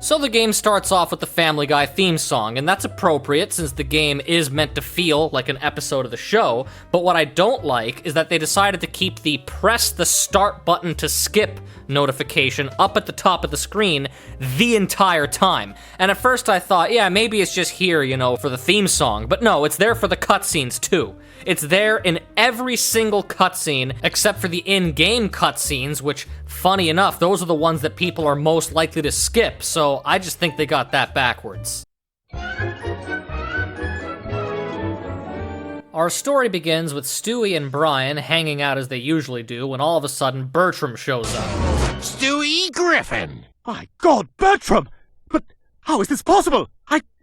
So the game starts off with the Family Guy theme song, and that's appropriate since the game is meant to feel like an episode of the show, but what I don't like is that they decided to keep the press the start button to skip notification up at the top of the screen the entire time. And at first I thought, yeah, maybe it's just here, for the theme song, but no, it's there for the cutscenes too. It's there in every single cutscene, except for the in-game cutscenes, which, funny enough, those are the ones that people are most likely to skip, so I just think they got that backwards. Our story begins with Stewie and Brian hanging out as they usually do when all of a sudden Bertram shows up. Stewie Griffin! My God, Bertram! But how is this possible?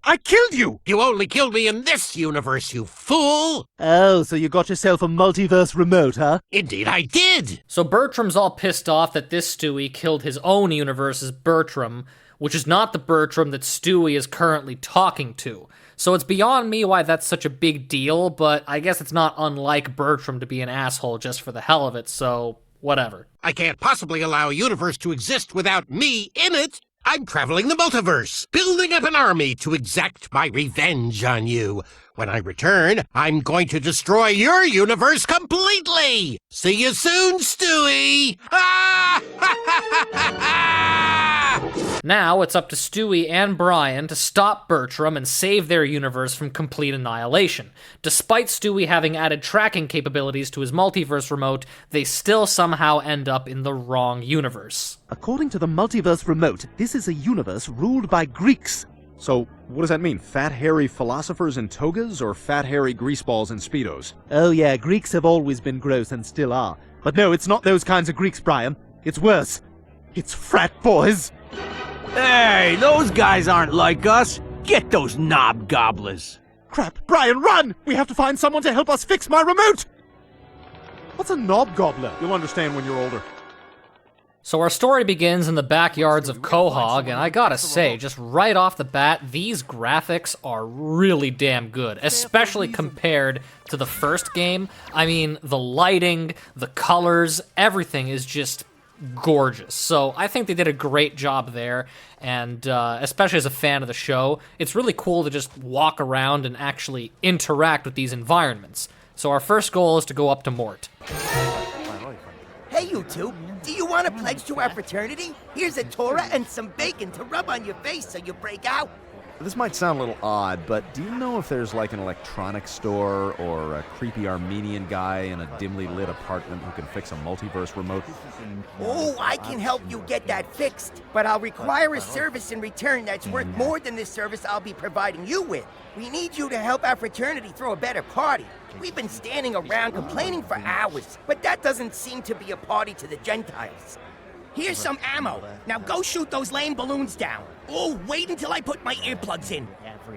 I killed you! You only killed me in this universe, you fool! Oh, so you got yourself a multiverse remote, huh? Indeed I did! So Bertram's all pissed off that this Stewie killed his own universe's Bertram, which is not the Bertram that Stewie is currently talking to. So it's beyond me why that's such a big deal, but I guess it's not unlike Bertram to be an asshole just for the hell of it, so whatever. I can't possibly allow a universe to exist without me in it! I'm traveling the multiverse, building up an army to exact my revenge on you. When I return, I'm going to destroy your universe completely! See you soon, Stewie! Now it's up to Stewie and Brian to stop Bertram and save their universe from complete annihilation. Despite Stewie having added tracking capabilities to his multiverse remote, they still somehow end up in the wrong universe. According to the multiverse remote, this is a universe ruled by Greeks. So, what does that mean? Fat, hairy philosophers in togas, or fat, hairy greaseballs in Speedos? Oh yeah, Greeks have always been gross and still are. But no, it's not those kinds of Greeks, Brian. It's worse. It's frat boys! Hey, those guys aren't like us. Get those knob gobblers. Crap, Brian, run! We have to find someone to help us fix my remote! What's a knob gobbler? You'll understand when you're older. So our story begins in the backyards of Quahog, and I gotta say, just right off the bat, these graphics are really damn good, especially compared to the first game. I mean, the lighting, the colors, everything is just gorgeous. So I think they did a great job there, and especially as a fan of the show, it's really cool to just walk around and actually interact with these environments. So our first goal is to go up to Mort. Hey, you two, do you want to pledge to our fraternity? Here's a Torah and some bacon to rub on your face so you break out. This might sound a little odd, but do you know if there's like an electronics store or a creepy Armenian guy in a dimly lit apartment who can fix a multiverse remote? Oh, I can help you get that fixed, but I'll require a service in return that's worth more than this service I'll be providing you with. We need you to help our fraternity throw a better party. We've been standing around complaining for hours, but that doesn't seem to be a party to the Gentiles. Here's some ammo. Now go shoot those lame balloons down. Oh, wait until I put my earplugs in.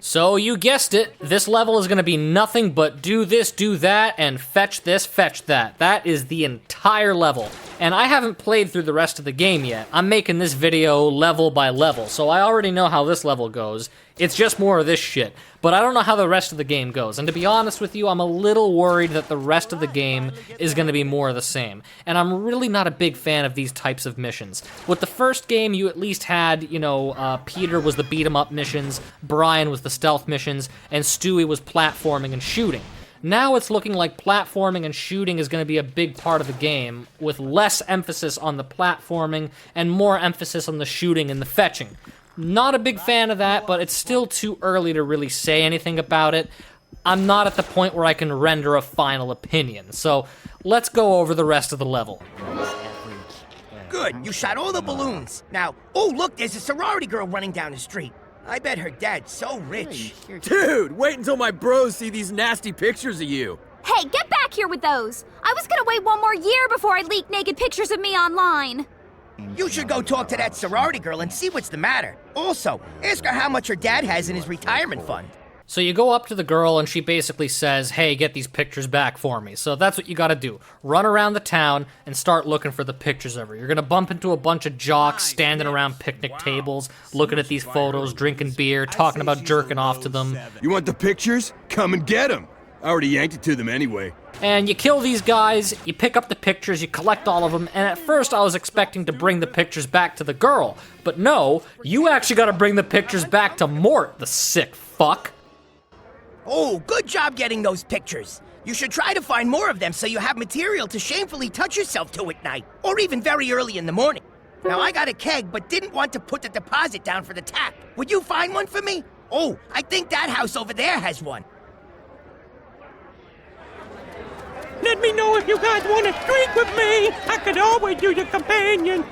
So you guessed it, this level is gonna be nothing but do this, do that, and fetch this, fetch that. That is the entire level. And I haven't played through the rest of the game yet. I'm making this video level by level, so I already know how this level goes. It's just more of this shit. But I don't know how the rest of the game goes. And to be honest with you, I'm a little worried that the rest of the game is gonna be more of the same. And I'm really not a big fan of these types of missions. With the first game, you at least had, Peter was the beat-em-up missions, Brian was the stealth missions, and Stewie was platforming and shooting. Now it's looking like platforming and shooting is going to be a big part of the game, with less emphasis on the platforming and more emphasis on the shooting and the fetching. Not a big fan of that, but it's still too early to really say anything about it. I'm not at the point where I can render a final opinion, so let's go over the rest of the level. Good, you shot all the balloons. Now, oh look, there's a sorority girl running down the street. I bet her dad's so rich. Dude, wait until my bros see these nasty pictures of you. Hey, get back here with those! I was gonna wait one more year before I leak naked pictures of me online. You should go talk to that sorority girl and see what's the matter. Also, ask her how much her dad has in his retirement fund. So you go up to the girl and she basically says, hey, get these pictures back for me. So that's what you gotta do. Run around the town and start looking for the pictures of her. You're gonna bump into a bunch of jocks standing around picnic tables, looking at these photos, drinking beer, talking about jerking off to them. You want the pictures? Come and get them. I already yanked it to them anyway. And you kill these guys, you pick up the pictures, you collect all of them, and at first I was expecting to bring the pictures back to the girl. But no, you actually gotta bring the pictures back to Mort, the sick fuck. Oh, good job getting those pictures. You should try to find more of them so you have material to shamefully touch yourself to at night, or even very early in the morning. Now, I got a keg, but didn't want to put the deposit down for the tap. Would you find one for me? Oh, I think that house over there has one. Let me know if you guys want to drink with me. I could always do your companion.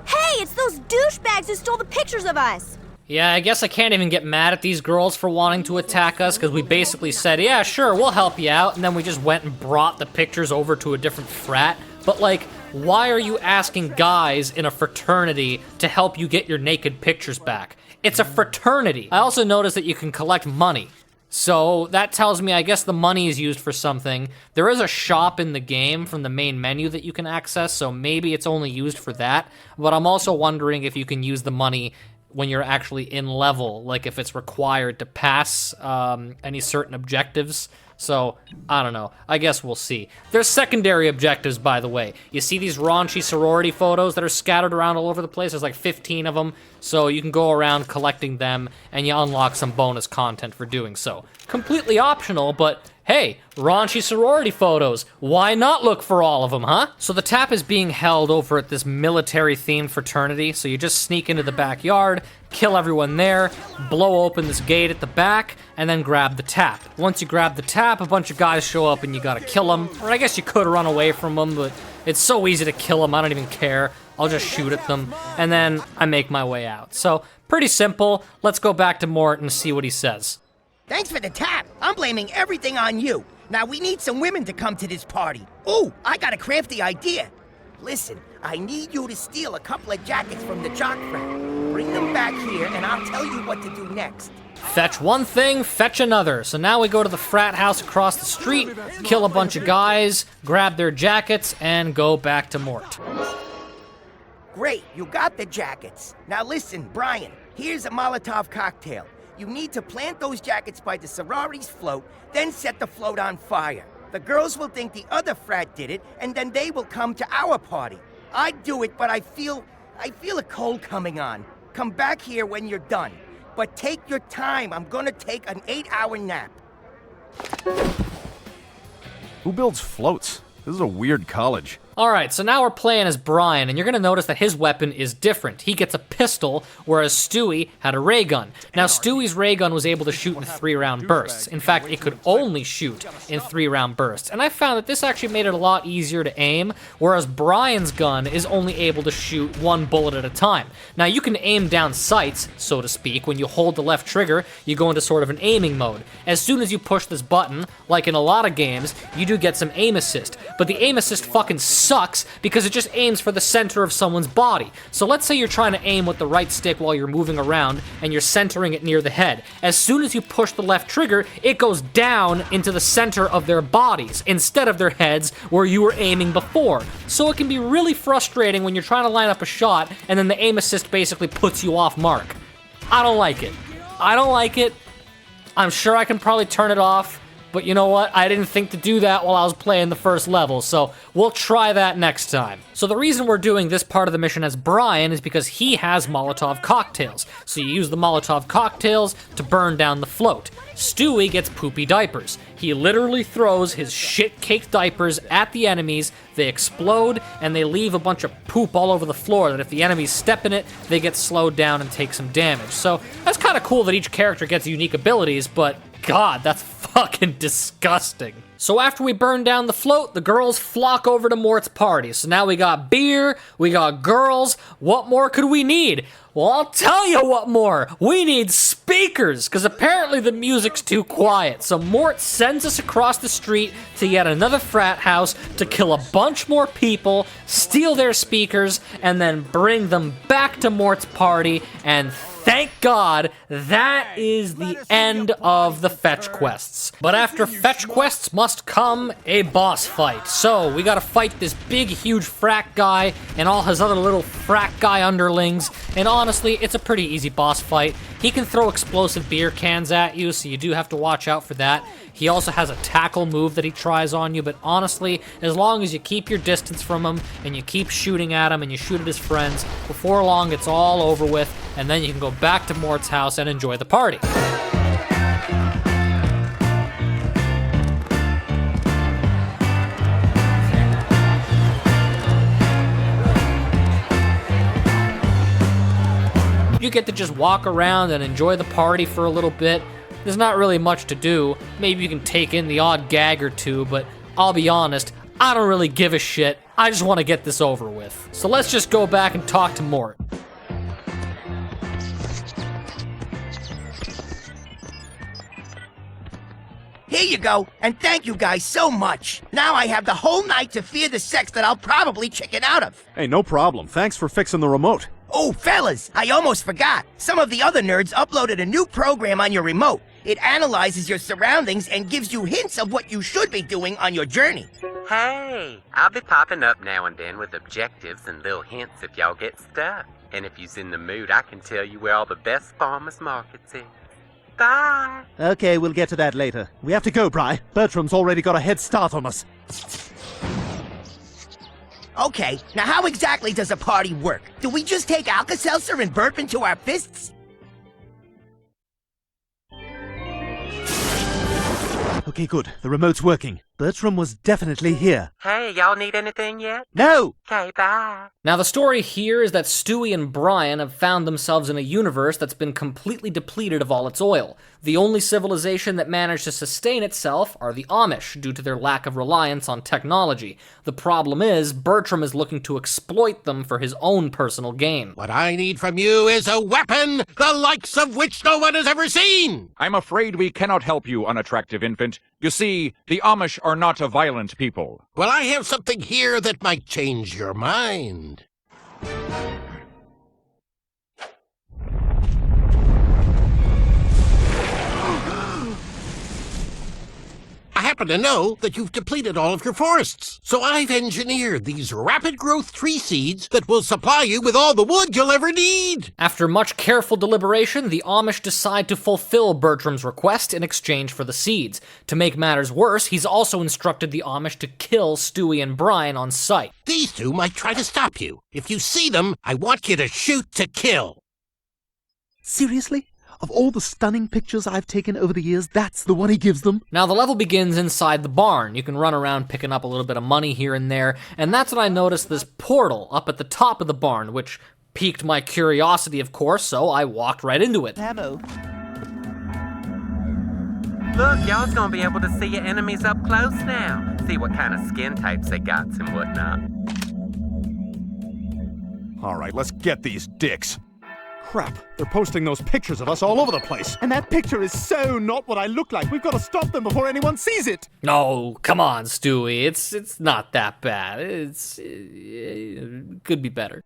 Hey, it's those douchebags who stole the pictures of us. Yeah, I guess I can't even get mad at these girls for wanting to attack us, because we basically said, yeah, sure, we'll help you out, and then we just went and brought the pictures over to a different frat. But, like, why are you asking guys in a fraternity to help you get your naked pictures back? It's a fraternity. I also noticed that you can collect money. So that tells me, I guess the money is used for something. There is a shop in the game from the main menu that you can access, so maybe it's only used for that. But I'm also wondering if you can use the money when you're actually in level, like if it's required to pass any certain objectives. So, I don't know. I guess we'll see. There's secondary objectives, by the way. You see these raunchy sorority photos that are scattered around all over the place? There's like 15 of them. So you can go around collecting them, and you unlock some bonus content for doing so. Completely optional, but hey, raunchy sorority photos. Why not look for all of them, huh? So the tap is being held over at this military-themed fraternity, so you just sneak into the backyard, kill everyone there, blow open this gate at the back, and then grab the tap. Once you grab the tap, a bunch of guys show up and you gotta kill them. Or I guess you could run away from them, but it's so easy to kill them, I don't even care. I'll just shoot at them, and then I make my way out. So, pretty simple. Let's go back to Mort and see what he says. Thanks for the tap. I'm blaming everything on you. Now we need some women to come to this party. Ooh, I got a crafty idea. Listen, I need you to steal a couple of jackets from the jock frat. Bring them back here, and I'll tell you what to do next. Fetch one thing, fetch another. So now we go to the frat house across the street, kill a bunch of guys, grab their jackets, and go back to Mort. Great, you got the jackets. Now listen, Brian, here's a Molotov cocktail. You need to plant those jackets by the sorority's float, then set the float on fire. The girls will think the other frat did it, and then they will come to our party. I'd do it, but I feel a cold coming on. Come back here when you're done. But take your time. I'm gonna take an 8-hour nap. Who builds floats? This is a weird college. Alright, so now we're playing as Brian, and you're gonna notice that his weapon is different. He gets a pistol, whereas Stewie had a ray gun. Now, Stewie's ray gun was able to shoot in 3-round bursts. In fact, it could only shoot in 3-round bursts. And I found that this actually made it a lot easier to aim, whereas Brian's gun is only able to shoot 1 bullet at a time. Now, you can aim down sights, so to speak. When you hold the left trigger, you go into sort of an aiming mode. As soon as you push this button, like in a lot of games, you do get some aim assist. But the aim assist fucking sucks because it just aims for the center of someone's body. So let's say you're trying to aim with the right stick while you're moving around and you're centering it near the head. As soon as you push the left trigger, it goes down into the center of their bodies instead of their heads where you were aiming before. So it can be really frustrating when you're trying to line up a shot and then the aim assist basically puts you off mark. I don't like it. I don't like it. I'm sure I can probably turn it off. But you know what? I didn't think to do that while I was playing the first level, so we'll try that next time. So the reason we're doing this part of the mission as Brian is because he has Molotov cocktails. So you use the Molotov cocktails to burn down the float. Stewie gets poopy diapers. He literally throws his shit-caked diapers at the enemies, they explode, and they leave a bunch of poop all over the floor that if the enemies step in it, they get slowed down and take some damage. So that's kind of cool that each character gets unique abilities, but God, that's fucking disgusting. So after we burn down the float, the girls flock over to Mort's party. So now we got beer, we got girls. What more could we need? Well, I'll tell you what more. We need speakers, because apparently the music's too quiet. So Mort sends us across the street to yet another frat house to kill a bunch more people, steal their speakers, and then bring them back to Mort's party. And thank God, that is the end of the fetch quests. But after fetch quests must come a boss fight. So we gotta fight this big, huge frat guy and all his other little frat guy underlings. And honestly, it's a pretty easy boss fight. He can throw explosive beer cans at you, so you do have to watch out for that. He also has a tackle move that he tries on you, but honestly, as long as you keep your distance from him, and you keep shooting at him, and you shoot at his friends, before long it's all over with, and then you can go back to Mort's house and enjoy the party. You get to just walk around and enjoy the party for a little bit. There's not really much to do. Maybe you can take in the odd gag or two, but I'll be honest, I don't really give a shit. I just want to get this over with. So let's just go back and talk to Mort. Here you go, and thank you guys so much. Now I have the whole night to fear the sex that I'll probably chicken out of. Hey, no problem. Thanks for fixing the remote. Oh, fellas, I almost forgot. Some of the other nerds uploaded a new program on your remote. It analyzes your surroundings and gives you hints of what you should be doing on your journey. Hey, I'll be popping up now and then with objectives and little hints if y'all get stuck. And if you's in the mood, I can tell you where all the best farmers markets is. Bye! Okay, we'll get to that later. We have to go, Bri. Bertram's already got a head start on us. Okay, now how exactly does a party work? Do we just take Alka-Seltzer and burp into our fists? Okay, good. The remote's working. Bertram was definitely here. Hey, y'all need anything yet? No! Okay, bye. Now the story here is that Stewie and Brian have found themselves in a universe that's been completely depleted of all its oil. The only civilization that managed to sustain itself are the Amish, due to their lack of reliance on technology. The problem is, Bertram is looking to exploit them for his own personal gain. What I need from you is a weapon, the likes of which no one has ever seen. I'm afraid we cannot help you, unattractive infant. You see, the Amish are not a violent people. Well, I have something here that might change your mind. I happen to know that you've depleted all of your forests, so I've engineered these rapid growth tree seeds that will supply you with all the wood you'll ever need. After much careful deliberation, the Amish decide to fulfill Bertram's request in exchange for the seeds. To make matters worse, he's also instructed the Amish to kill Stewie and Brian on sight. These two might try to stop you. If you see them, I want you to shoot to kill. Seriously? Of all the stunning pictures I've taken over the years, that's the one he gives them? Now, the level begins inside the barn. You can run around picking up a little bit of money here and there, and that's when I noticed this portal up at the top of the barn, which piqued my curiosity, of course, so I walked right into it. Ammo. Look, y'all's gonna be able to see your enemies up close now. See what kind of skin types they got and whatnot. All right, let's get these dicks. Crap, they're posting those pictures of us all over the place. And that picture is so not what I look like. We've got to stop them before anyone sees it. No, come on, Stewie. It's not that bad. It could be better.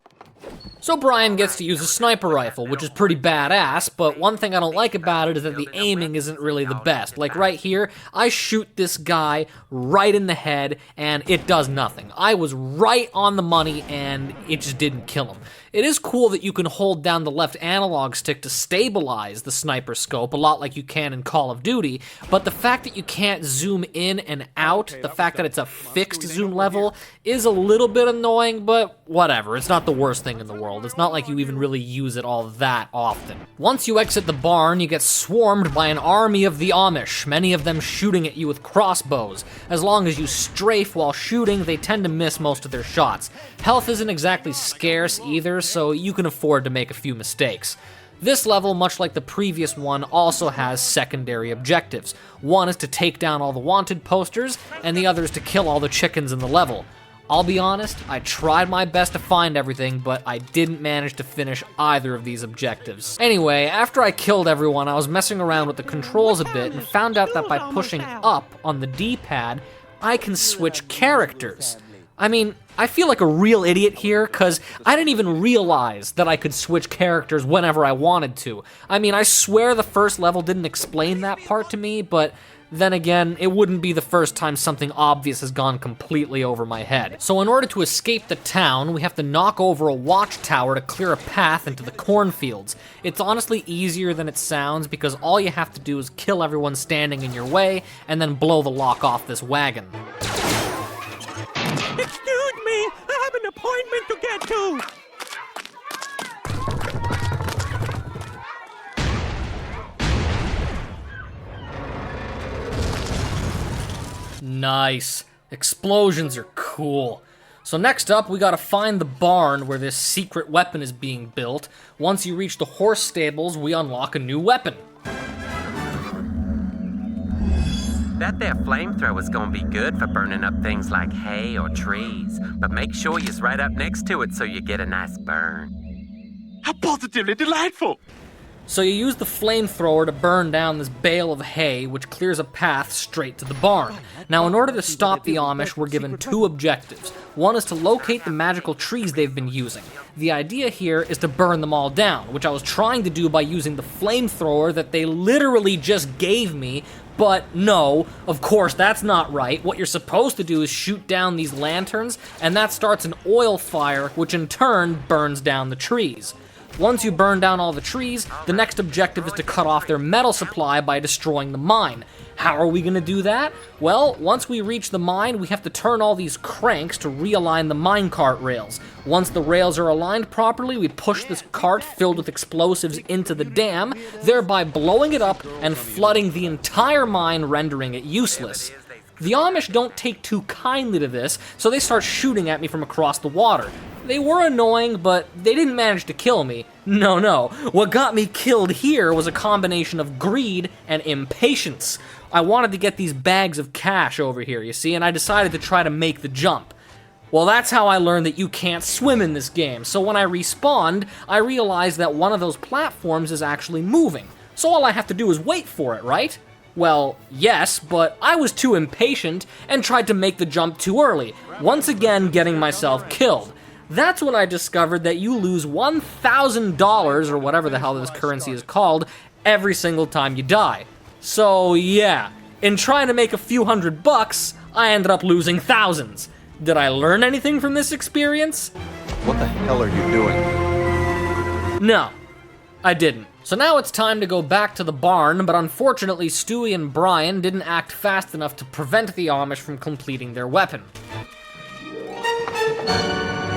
So Brian gets to use a sniper rifle, which is pretty badass, but one thing I don't like about it is that the aiming isn't really the best. Like right here, I shoot this guy right in the head, and it does nothing. I was right on the money, and it just didn't kill him. It is cool that you can hold down the left analog stick to stabilize the sniper scope, a lot like you can in Call of Duty, but the fact that you can't zoom in and out, the fact that it's a fixed zoom level, is a little bit annoying, but whatever, it's not the worst thing in the world. It's not like you even really use it all that often. Once you exit the barn, you get swarmed by an army of the Amish, many of them shooting at you with crossbows. As long as you strafe while shooting, they tend to miss most of their shots. Health isn't exactly scarce either, so you can afford to make a few mistakes. This level, much like the previous one, also has secondary objectives. One is to take down all the wanted posters, and the other is to kill all the chickens in the level. I'll be honest, I tried my best to find everything, but I didn't manage to finish either of these objectives. Anyway, after I killed everyone, I was messing around with the controls a bit and found out that by pushing up on the D-pad, I can switch characters. I mean, I feel like a real idiot here, because I didn't even realize that I could switch characters whenever I wanted to. I mean, I swear the first level didn't explain that part to me, but Then again, it wouldn't be the first time something obvious has gone completely over my head. So in order to escape the town, we have to knock over a watchtower to clear a path into the cornfields. It's honestly easier than it sounds because all you have to do is kill everyone standing in your way and then blow the lock off this wagon. Excuse me, I have an appointment to get to. Nice. Explosions are cool. So next up, we gotta find the barn where this secret weapon is being built. Once you reach the horse stables, we unlock a new weapon. That there flamethrower's gonna be good for burning up things like hay or trees, but make sure you're right up next to it so you get a nice burn. How positively delightful! So you use the flamethrower to burn down this bale of hay, which clears a path straight to the barn. Now, in order to stop the Amish, we're given two objectives. One is to locate the magical trees they've been using. The idea here is to burn them all down, which I was trying to do by using the flamethrower that they literally just gave me, but no, of course that's not right. What you're supposed to do is shoot down these lanterns, and that starts an oil fire, which in turn burns down the trees. Once you burn down all the trees, the next objective is to cut off their metal supply by destroying the mine. How are we going to do that? Well, once we reach the mine, we have to turn all these cranks to realign the minecart rails. Once the rails are aligned properly, we push this cart filled with explosives into the dam, thereby blowing it up and flooding the entire mine, rendering it useless. The Amish don't take too kindly to this, so they start shooting at me from across the water. They were annoying, but they didn't manage to kill me. No. What got me killed here was a combination of greed and impatience. I wanted to get these bags of cash over here, you see, and I decided to try to make the jump. Well, that's how I learned that you can't swim in this game, so when I respawned, I realized that one of those platforms is actually moving. So all I have to do is wait for it, right? Well, yes, but I was too impatient and tried to make the jump too early, once again getting myself killed. That's when I discovered that you lose $1,000, or whatever the hell this currency is called, every single time you die. So yeah, in trying to make a few $100, I ended up losing thousands. Did I learn anything from this experience? What the hell are you doing? No, I didn't. So now it's time to go back to the barn, but unfortunately Stewie and Brian didn't act fast enough to prevent the Amish from completing their weapon.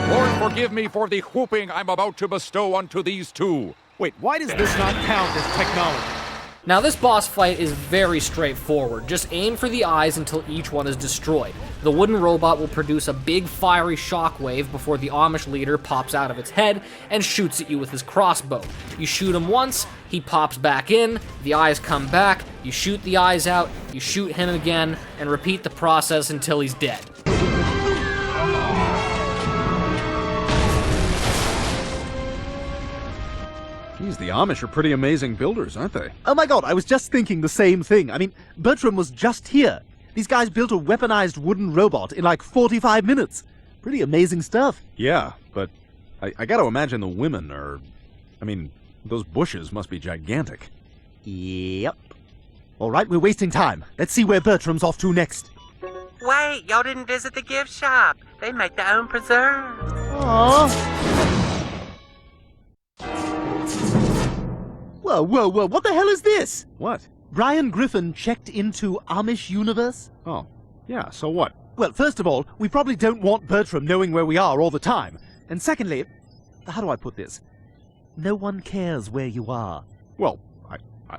Lord, forgive me for the whooping I'm about to bestow unto these two. Wait, why does this not count as technology? Now this boss fight is very straightforward. Just aim for the eyes until each one is destroyed. The wooden robot will produce a big fiery shockwave before the Amish leader pops out of its head and shoots at you with his crossbow. You shoot him once, he pops back in, the eyes come back, you shoot the eyes out, you shoot him again, and repeat the process until he's dead. Geez, the Amish are pretty amazing builders, aren't they? Oh my god, I was just thinking the same thing. I mean, Bertram was just here. These guys built a weaponized wooden robot in like 45 minutes. Pretty amazing stuff. Yeah, but I gotta imagine the women are... I mean, those bushes must be gigantic. Yep. Alright, we're wasting time. Let's see where Bertram's off to next. Wait, y'all didn't visit the gift shop. They make their own preserves. Aww. Whoa, what the hell is this? What? Brian Griffin checked into Amish Universe? Oh, yeah, so what? Well, first of all, we probably don't want Bertram knowing where we are all the time. And secondly, how do I put this? No one cares where you are. Well,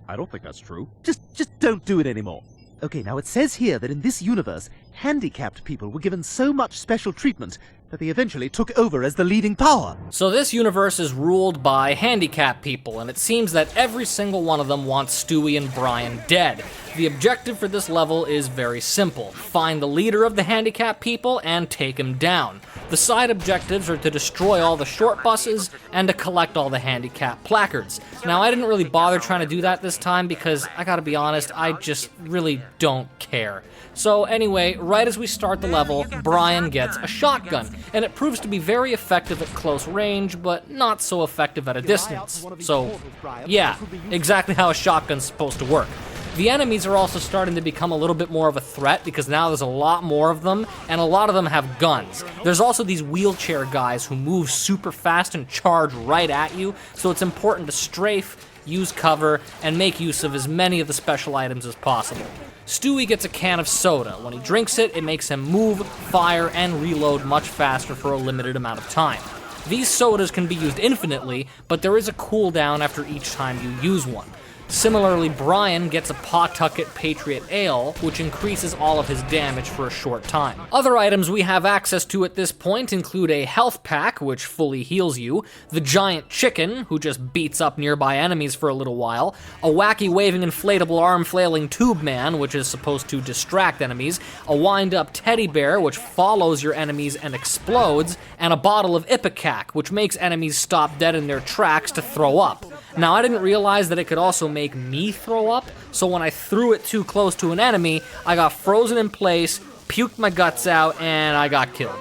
I don't think that's true. Just don't do it anymore. Okay, now it says here that in this universe, handicapped people were given so much special treatment that they eventually took over as the leading power. So this universe is ruled by handicapped people, and it seems that every single one of them wants Stewie and Brian dead. The objective for this level is very simple. Find the leader of the handicapped people and take him down. The side objectives are to destroy all the short buses and to collect all the handicapped placards. Now, I didn't really bother trying to do that this time because, I gotta be honest, I just really don't care. So anyway, right as we start the level, Brian gets a shotgun, and it proves to be very effective at close range, but not so effective at a distance. So, yeah, exactly how a shotgun's supposed to work. The enemies are also starting to become a little bit more of a threat because now there's a lot more of them, and a lot of them have guns. There's also these wheelchair guys who move super fast and charge right at you, so it's important to strafe, use cover, and make use of as many of the special items as possible. Stewie gets a can of soda. When he drinks it, it makes him move, fire, and reload much faster for a limited amount of time. These sodas can be used infinitely, but there is a cooldown after each time you use one. Similarly, Brian gets a Pawtucket Patriot Ale, which increases all of his damage for a short time. Other items we have access to at this point include a health pack, which fully heals you, the giant chicken, who just beats up nearby enemies for a little while, a wacky waving inflatable arm flailing tube man, which is supposed to distract enemies, a wind-up teddy bear, which follows your enemies and explodes, and a bottle of Ipecac, which makes enemies stop dead in their tracks to throw up. Now, I didn't realize that it could also make me throw up, so when I threw it too close to an enemy, I got frozen in place, puked my guts out, and I got killed.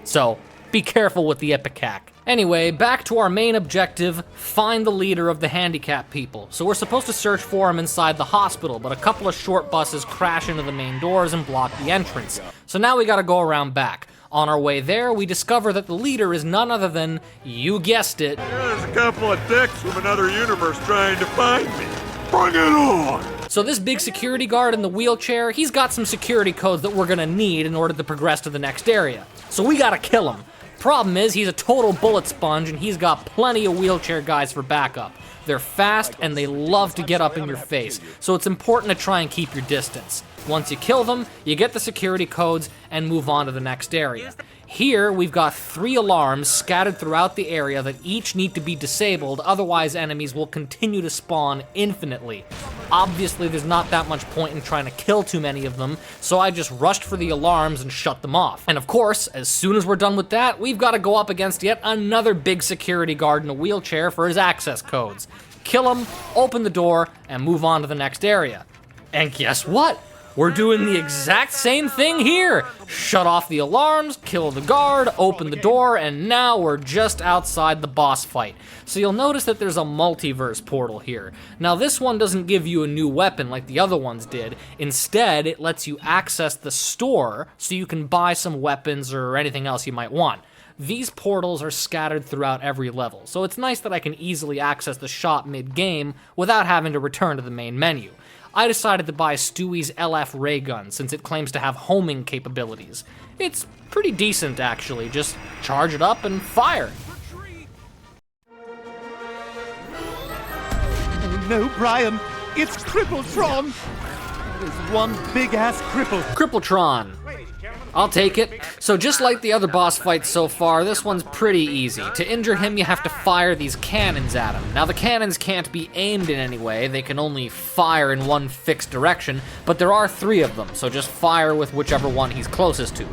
So, be careful with the Ipecac. Anyway, back to our main objective, find the leader of the Handicap people. So we're supposed to search for him inside the hospital, but a couple of short buses crash into the main doors and block the entrance. So now we gotta go around back. On our way there, we discover that the leader is none other than, you guessed it, There's a couple of dicks from another universe trying to find me. Bring it on! So this big security guard in the wheelchair, he's got some security codes that we're gonna need in order to progress to the next area. So we gotta kill him. Problem is, he's a total bullet sponge and he's got plenty of wheelchair guys for backup. They're fast and they love to get up in your face, so it's important to try and keep your distance. Once you kill them, you get the security codes and move on to the next area. Here, we've got 3 alarms scattered throughout the area that each need to be disabled, otherwise enemies will continue to spawn infinitely. Obviously, there's not that much point in trying to kill too many of them, so I just rushed for the alarms and shut them off. And of course, as soon as we're done with that, we've got to go up against yet another big security guard in a wheelchair for his access codes. Kill him, open the door, and move on to the next area. And guess what? We're doing the exact same thing here. Shut off the alarms, kill the guard, open the door, and now we're just outside the boss fight. So you'll notice that there's a multiverse portal here. Now this one doesn't give you a new weapon like the other ones did. Instead, it lets you access the store so you can buy some weapons or anything else you might want. These portals are scattered throughout every level, so it's nice that I can easily access the shop mid-game without having to return to the main menu. I decided to buy Stewie's LF ray gun since it claims to have homing capabilities. It's pretty decent, actually. Just charge it up and fire. Oh no, Brian! It's Crippletron! That is one big-ass cripple. Crippletron. I'll take it. So just like the other boss fights so far, this one's pretty easy. To injure him, you have to fire these cannons at him. Now the cannons can't be aimed in any way, they can only fire in one fixed direction, but there are 3 of them, so just fire with whichever one he's closest to.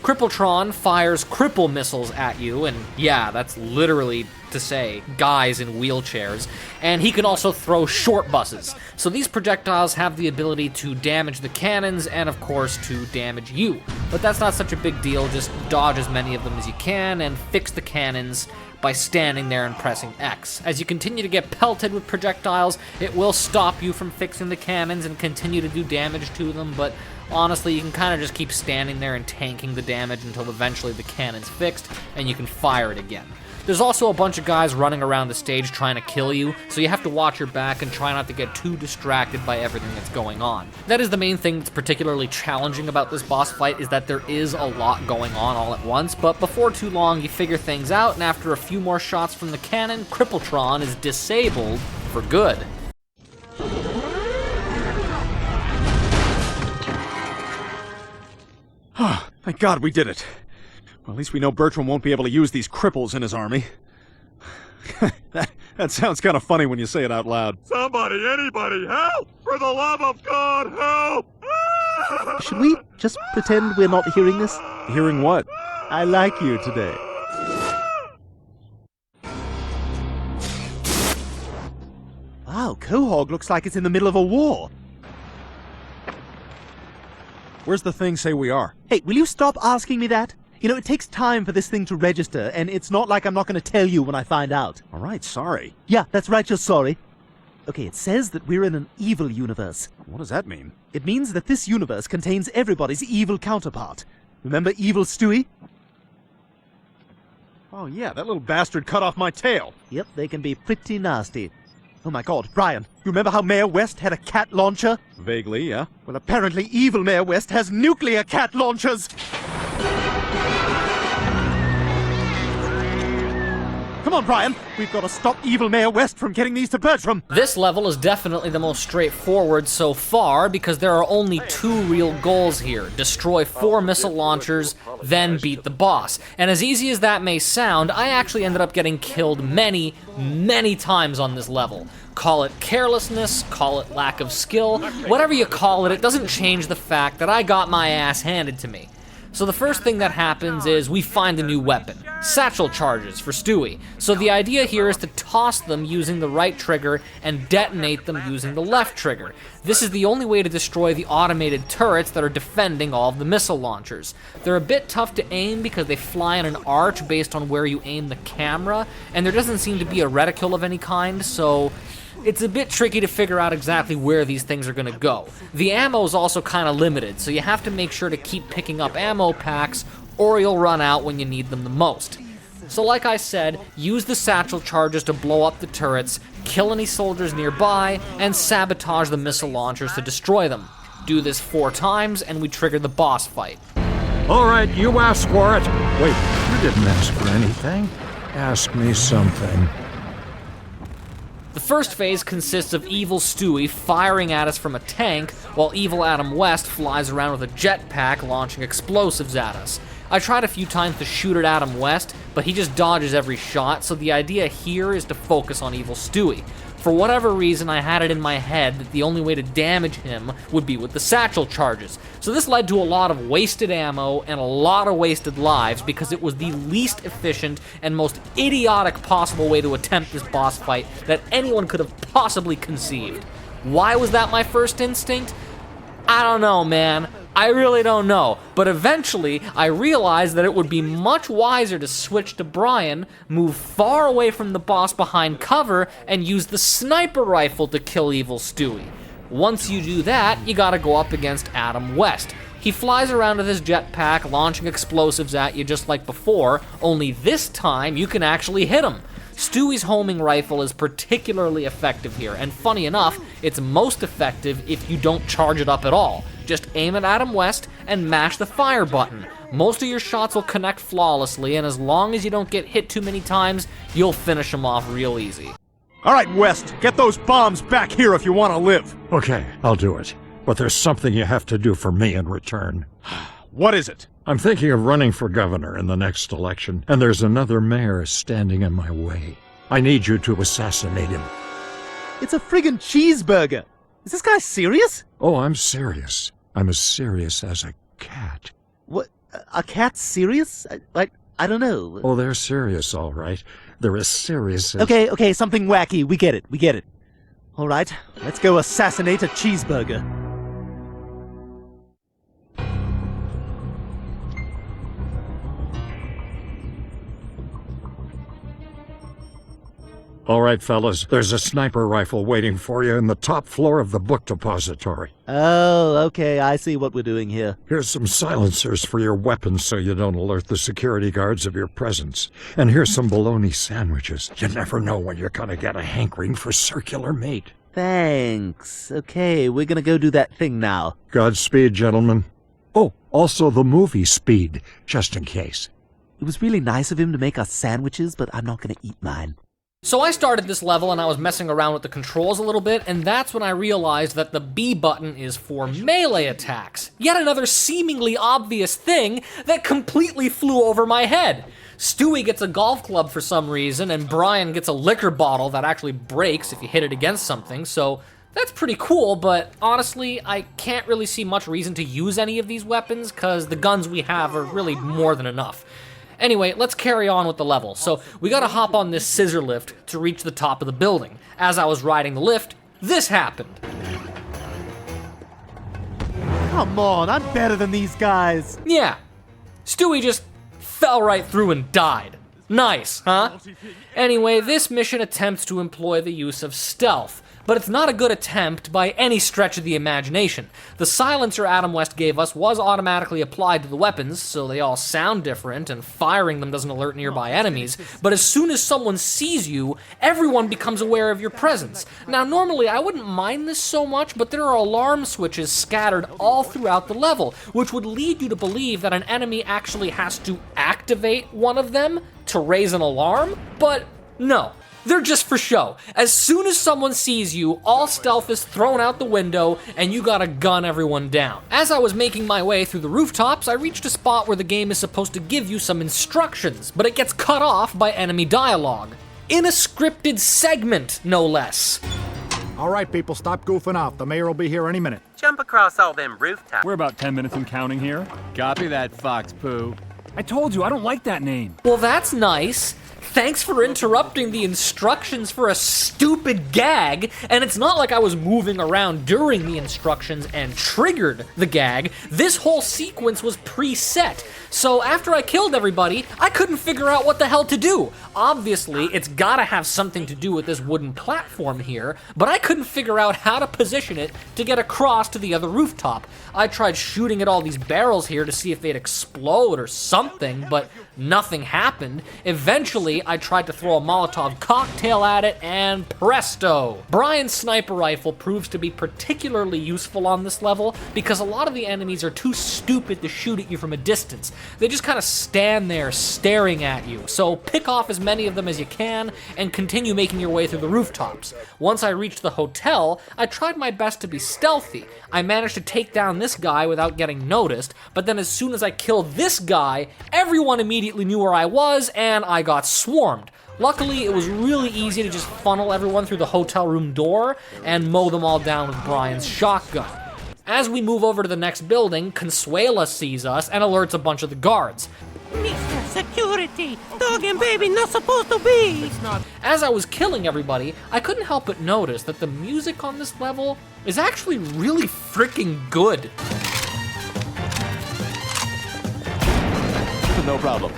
Crippletron fires cripple missiles at you, and yeah, that's literally to say guys in wheelchairs, and he can also throw short buses. So these projectiles have the ability to damage the cannons and of course to damage you. But that's not such a big deal, just dodge as many of them as you can and fix the cannons by standing there and pressing X. As you continue to get pelted with projectiles, it will stop you from fixing the cannons and continue to do damage to them, but honestly, you can kind of just keep standing there and tanking the damage until eventually the cannon's fixed and you can fire it again. There's also a bunch of guys running around the stage trying to kill you, so you have to watch your back and try not to get too distracted by everything that's going on. That is the main thing that's particularly challenging about this boss fight, is that there is a lot going on all at once, but before too long you figure things out, and after a few more shots from the cannon, Crippletron is disabled for good. Thank God we did it. Well, at least we know Bertram won't be able to use these cripples in his army. that sounds kind of funny when you say it out loud. Somebody, anybody, help! For the love of God, help! Should we just pretend we're not hearing this? Hearing what? I like you today. Wow, Quahog looks like it's in the middle of a war. Where's the thing say we are? Hey, will you stop asking me that? You know, it takes time for this thing to register, and it's not like I'm not going to tell you when I find out. All right, sorry. Yeah, that's right, you're sorry. Okay, it says that we're in an evil universe. What does that mean? It means that this universe contains everybody's evil counterpart. Remember evil Stewie? Oh yeah, that little bastard cut off my tail. Yep, they can be pretty nasty. Oh my god, Brian, you remember how Mayor West had a cat launcher? Vaguely, yeah. Well, apparently evil Mayor West has nuclear cat launchers! Come on, Brian, we've got to stop evil Mayor West from getting these to Bertram. This level is definitely the most straightforward so far because there are only 2 real goals here. Destroy 4 missile launchers, then beat the boss. And as easy as that may sound, I actually ended up getting killed many, many times on this level. Call it carelessness, call it lack of skill, whatever you call it, it doesn't change the fact that I got my ass handed to me. So the first thing that happens is we find a new weapon, satchel charges for Stewie. So the idea here is to toss them using the right trigger and detonate them using the left trigger. This is the only way to destroy the automated turrets that are defending all of the missile launchers. They're a bit tough to aim because they fly in an arch based on where you aim the camera, and there doesn't seem to be a reticule of any kind, so it's a bit tricky to figure out exactly where these things are going to go. The ammo is also kind of limited, so you have to make sure to keep picking up ammo packs or you'll run out when you need them the most. So like I said, use the satchel charges to blow up the turrets, kill any soldiers nearby, and sabotage the missile launchers to destroy them. Do this 4 times and we trigger the boss fight. All right, you asked for it. Wait, you didn't ask for anything. Ask me something. The first phase consists of evil Stewie firing at us from a tank, while evil Adam West flies around with a jetpack launching explosives at us. I tried a few times to shoot at Adam West, but he just dodges every shot, so the idea here is to focus on evil Stewie. For whatever reason, I had it in my head that the only way to damage him would be with the satchel charges. So this led to a lot of wasted ammo and a lot of wasted lives because it was the least efficient and most idiotic possible way to attempt this boss fight that anyone could have possibly conceived. Why was that my first instinct? I don't know, man. I really don't know, but eventually I realized that it would be much wiser to switch to Brian, move far away from the boss behind cover, and use the sniper rifle to kill evil Stewie. Once you do that, you gotta go up against Adam West. He flies around with his jetpack, launching explosives at you just like before, only this time you can actually hit him. Stewie's homing rifle is particularly effective here, and funny enough, it's most effective if you don't charge it up at all. Just aim at Adam West and mash the fire button. Most of your shots will connect flawlessly, and as long as you don't get hit too many times, you'll finish them off real easy. All right, West, get those bombs back here if you want to live. Okay, I'll do it. But there's something you have to do for me in return. What is it? I'm thinking of running for governor in the next election, and there's another mayor standing in my way. I need you to assassinate him. It's a friggin' cheeseburger. Is this guy serious? Oh, I'm serious. I'm as serious as a cat. What? A cat serious? I don't know. Oh, they're serious, all right. They're as serious as... Okay, something wacky. We get it. All right, let's go assassinate a cheeseburger. All right, fellas, there's a sniper rifle waiting for you in the top floor of the book depository. Oh, okay, I see what we're doing here. Here's some silencers for your weapons so you don't alert the security guards of your presence. And here's some bologna sandwiches. You never know when you're gonna get a hankering for circular meat. Thanks. Okay, we're gonna go do that thing now. Godspeed, gentlemen. Oh, also the movie Speed, just in case. It was really nice of him to make us sandwiches, but I'm not gonna eat mine. So I started this level and I was messing around with the controls a little bit, and that's when I realized that the B button is for melee attacks. Yet another seemingly obvious thing that completely flew over my head. Stewie gets a golf club for some reason, and Brian gets a liquor bottle that actually breaks if you hit it against something, so that's pretty cool, but honestly, I can't really see much reason to use any of these weapons, because the guns we have are really more than enough. Anyway, let's carry on with the level. So we gotta hop on this scissor lift to reach the top of the building. As I was riding the lift, this happened. Come on, I'm better than these guys. Yeah, Stewie just fell right through and died. Nice, huh? Anyway, this mission attempts to employ the use of stealth, but it's not a good attempt by any stretch of the imagination. The silencer Adam West gave us was automatically applied to the weapons, so they all sound different, and firing them doesn't alert nearby enemies, but as soon as someone sees you, everyone becomes aware of your presence. Now, normally I wouldn't mind this so much, but there are alarm switches scattered all throughout the level, which would lead you to believe that an enemy actually has to activate one of them to raise an alarm, but no. They're just for show. As soon as someone sees you, all stealth is thrown out the window, and you gotta gun everyone down. As I was making my way through the rooftops, I reached a spot where the game is supposed to give you some instructions, but it gets cut off by enemy dialogue. In a scripted segment, no less. All right, people, stop goofing off. The mayor will be here any minute. Jump across all them rooftops. We're about 10 minutes and counting here. Copy that, Fox Poo. I told you, I don't like that name. Well, that's nice. Thanks for interrupting the instructions for a stupid gag, and it's not like I was moving around during the instructions and triggered the gag. This whole sequence was preset, so after I killed everybody, I couldn't figure out what the hell to do. Obviously, it's gotta have something to do with this wooden platform here, but I couldn't figure out how to position it to get across to the other rooftop. I tried shooting at all these barrels here to see if they'd explode or something, but nothing happened. Eventually, I tried to throw a Molotov cocktail at it, and presto! Brian's sniper rifle proves to be particularly useful on this level because a lot of the enemies are too stupid to shoot at you from a distance. They just kind of stand there staring at you, so pick off as many of them as you can and continue making your way through the rooftops. Once I reached the hotel, I tried my best to be stealthy. I managed to take down this guy without getting noticed, but then as soon as I killed this guy, everyone immediately knew where I was and I got swarmed. Luckily, it was really easy to just funnel everyone through the hotel room door and mow them all down with Brian's shotgun. As we move over to the next building, Consuela sees us and alerts a bunch of the guards. Mr. Security, dog and baby not supposed to be. As I was killing everybody, I couldn't help but notice that the music on this level is actually really freaking good. No problem.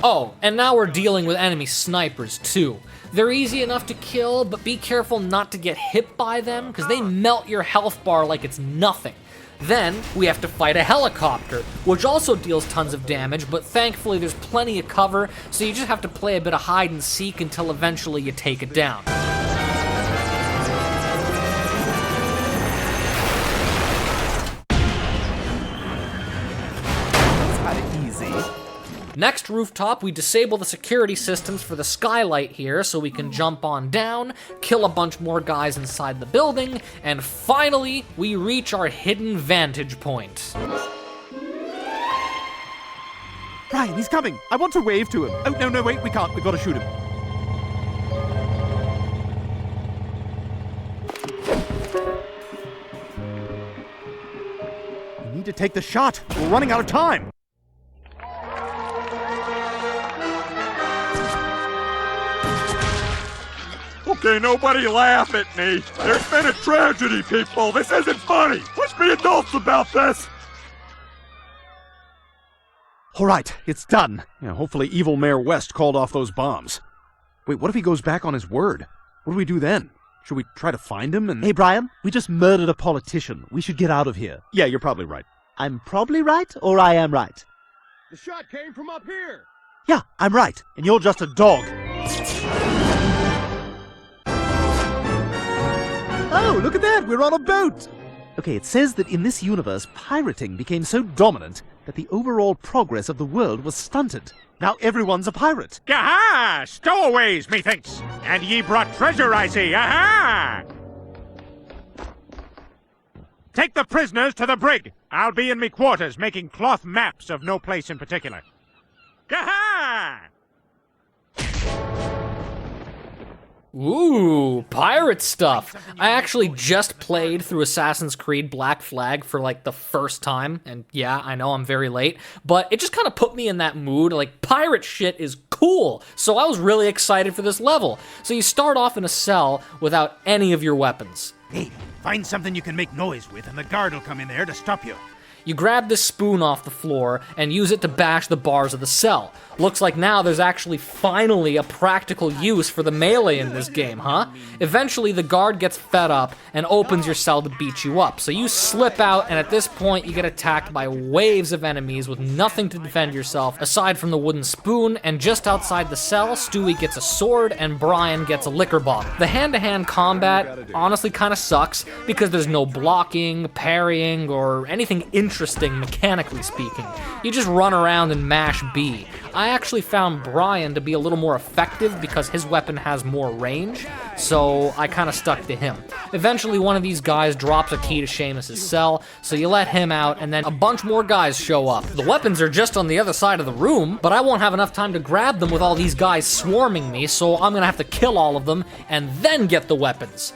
Oh, and now we're dealing with enemy snipers too. They're easy enough to kill, but be careful not to get hit by them, because they melt your health bar like it's nothing. Then, we have to fight a helicopter, which also deals tons of damage, but thankfully there's plenty of cover, so you just have to play a bit of hide and seek until eventually you take it down. Next rooftop, we disable the security systems for the skylight here so we can jump on down, kill a bunch more guys inside the building, and finally, we reach our hidden vantage point. Brian, he's coming. I want to wave to him. Oh, no, wait, we can't. We've got to shoot him. We need to take the shot. We're running out of time. Okay, nobody laugh at me. There's been a tragedy, people. This isn't funny. Let's be adults about this. All right, it's done. Yeah, hopefully evil Mayor West called off those bombs. Wait, what if he goes back on his word? What do we do then? Should we try to find him and... Hey, Brian, we just murdered a politician. We should get out of here. Yeah, you're probably right. I'm probably right, or I am right? The shot came from up here. Yeah, I'm right, and you're just a dog. Oh, look at that! We're on a boat! Okay, it says that in this universe, pirating became so dominant that the overall progress of the world was stunted. Now everyone's a pirate. Aha! Stowaways, methinks! And ye brought treasure, I see! Aha! Take the prisoners to the brig! I'll be in me quarters making cloth maps of no place in particular. Aha! Ooh, pirate stuff. I actually just played through Assassin's Creed Black Flag for like the first time, and yeah, I know I'm very late, but it just kind of put me in that mood, like pirate shit is cool, so I was really excited for this level. So you start off in a cell without any of your weapons. Hey, find something you can make noise with and the guard will come in there to stop you. You grab this spoon off the floor and use it to bash the bars of the cell. Looks like now there's actually finally a practical use for the melee in this game, huh? Eventually the guard gets fed up and opens your cell to beat you up. So you slip out, and at this point you get attacked by waves of enemies with nothing to defend yourself aside from the wooden spoon, and just outside the cell, Stewie gets a sword and Brian gets a liquor bottle. The hand-to-hand combat honestly kind of sucks because there's no blocking, parrying, or anything interesting mechanically speaking. You just run around and mash B. I actually found Brian to be a little more effective because his weapon has more range, so I kind of stuck to him. Eventually one of these guys drops a key to Seamus's cell, so you let him out, and then a bunch more guys show up. The weapons are just on the other side of the room, but I won't have enough time to grab them with all these guys swarming me, so I'm gonna have to kill all of them and then get the weapons.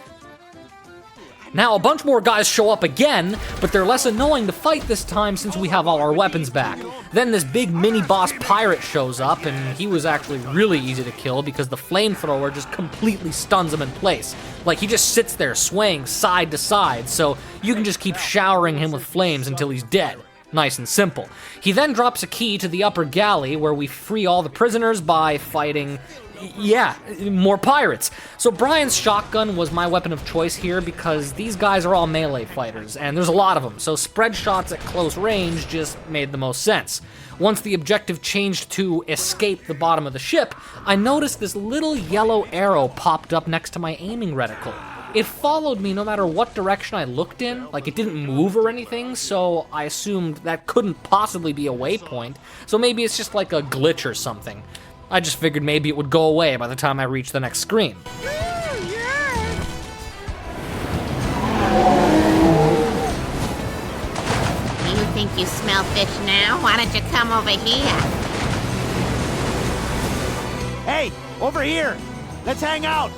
Now a bunch more guys show up again, but they're less annoying to fight this time since we have all our weapons back. Then this big mini-boss pirate shows up, and he was actually really easy to kill because the flamethrower just completely stuns him in place. Like, he just sits there swaying side to side, so you can just keep showering him with flames until he's dead. Nice and simple. He then drops a key to the upper galley where we free all the prisoners by fighting... yeah, more pirates. So Brian's shotgun was my weapon of choice here because these guys are all melee fighters, and there's a lot of them, so spread shots at close range just made the most sense. Once the objective changed to escape the bottom of the ship, I noticed this little yellow arrow popped up next to my aiming reticle. It followed me no matter what direction I looked in, like it didn't move or anything, so I assumed that couldn't possibly be a waypoint, so maybe it's just like a glitch or something. I just figured maybe it would go away by the time I reached the next screen. You think you smell fish now? Why don't you come over here? Hey, over here! Let's hang out!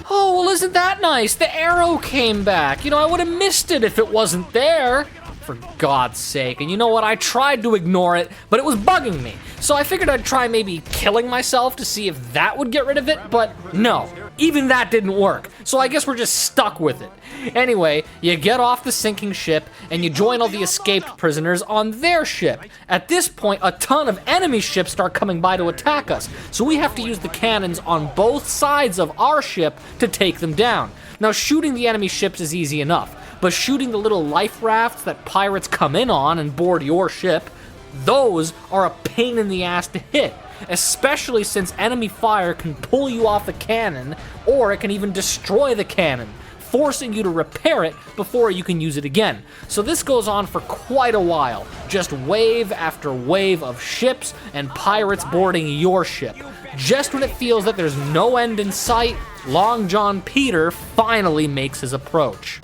Oh, well, isn't that nice? The arrow came back. You know, I would have missed it if it wasn't there. For God's sake. And you know what? I tried to ignore it, but it was bugging me. So I figured I'd try maybe killing myself to see if that would get rid of it, but no. Even that didn't work. So I guess we're just stuck with it. Anyway, you get off the sinking ship, and you join all the escaped prisoners on their ship. At this point, a ton of enemy ships start coming by to attack us, so we have to use the cannons on both sides of our ship to take them down. Now, shooting the enemy ships is easy enough, but shooting the little life rafts that pirates come in on and board your ship, those are a pain in the ass to hit, especially since enemy fire can pull you off the cannon, or it can even destroy the cannon, forcing you to repair it before you can use it again. So this goes on for quite a while, just wave after wave of ships and pirates boarding your ship. Just when it feels that there's no end in sight, Long John Peter finally makes his approach.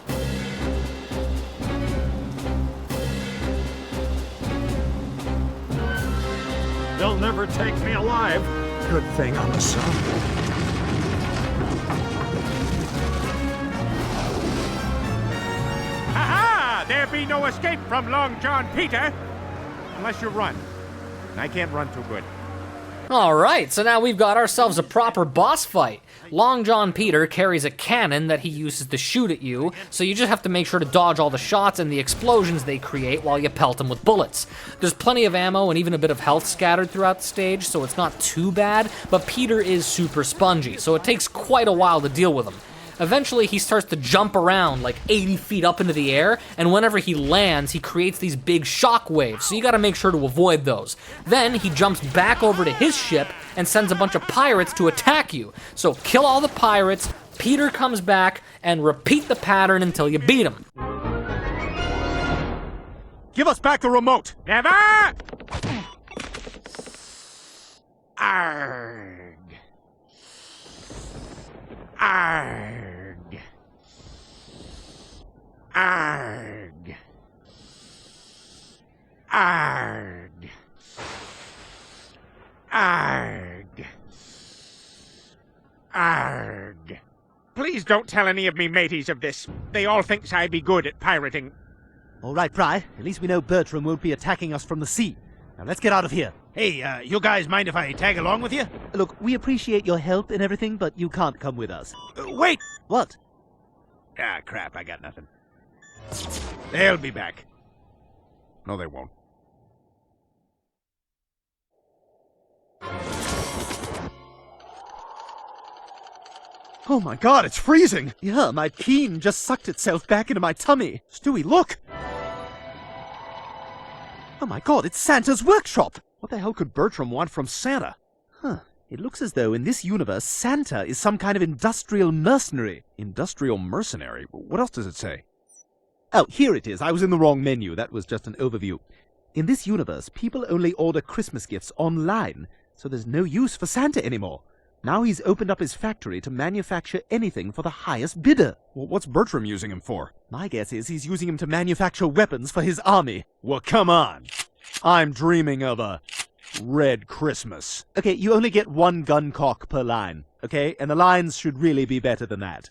They'll never take me alive. Good thing I'm a son. Ha-ha! There be no escape from Long John Peter. Unless you run. And I can't run too good. Alright, so now we've got ourselves a proper boss fight. Long John Peter carries a cannon that he uses to shoot at you, so you just have to make sure to dodge all the shots and the explosions they create while you pelt them with bullets. There's plenty of ammo and even a bit of health scattered throughout the stage, so it's not too bad, but Peter is super spongy, so it takes quite a while to deal with him. Eventually, he starts to jump around like 80 feet up into the air, and whenever he lands, he creates these big shock waves, so you gotta make sure to avoid those. Then, he jumps back over to his ship and sends a bunch of pirates to attack you. So kill all the pirates, Peter comes back, and repeat the pattern until you beat him. Give us back the remote. Never! Arg. Arg. Arg. Arg. Arg. Arg. Please don't tell any of me mateys of this. They all thinks I be good at pirating. All right, Bri. At least we know Bertram won't be attacking us from the sea. Now let's get out of here. Hey, you guys mind if I tag along with you? Look, we appreciate your help and everything, but you can't come with us. Wait! What? Ah, crap, I got nothing. They'll be back. No, they won't. Oh my god, it's freezing! Yeah, my peen just sucked itself back into my tummy. Stewie, look! Oh my god, it's Santa's workshop! What the hell could Bertram want from Santa? Huh. It looks as though in this universe, Santa is some kind of industrial mercenary. Industrial mercenary? What else does it say? Oh, here it is. I was in the wrong menu. That was just an overview. In this universe, people only order Christmas gifts online, so there's no use for Santa anymore. Now he's opened up his factory to manufacture anything for the highest bidder. Well, what's Bertram using him for? My guess is he's using him to manufacture weapons for his army. Well, come on. I'm dreaming of a red Christmas. Okay, you only get one gun cock per line, okay? And the lines should really be better than that.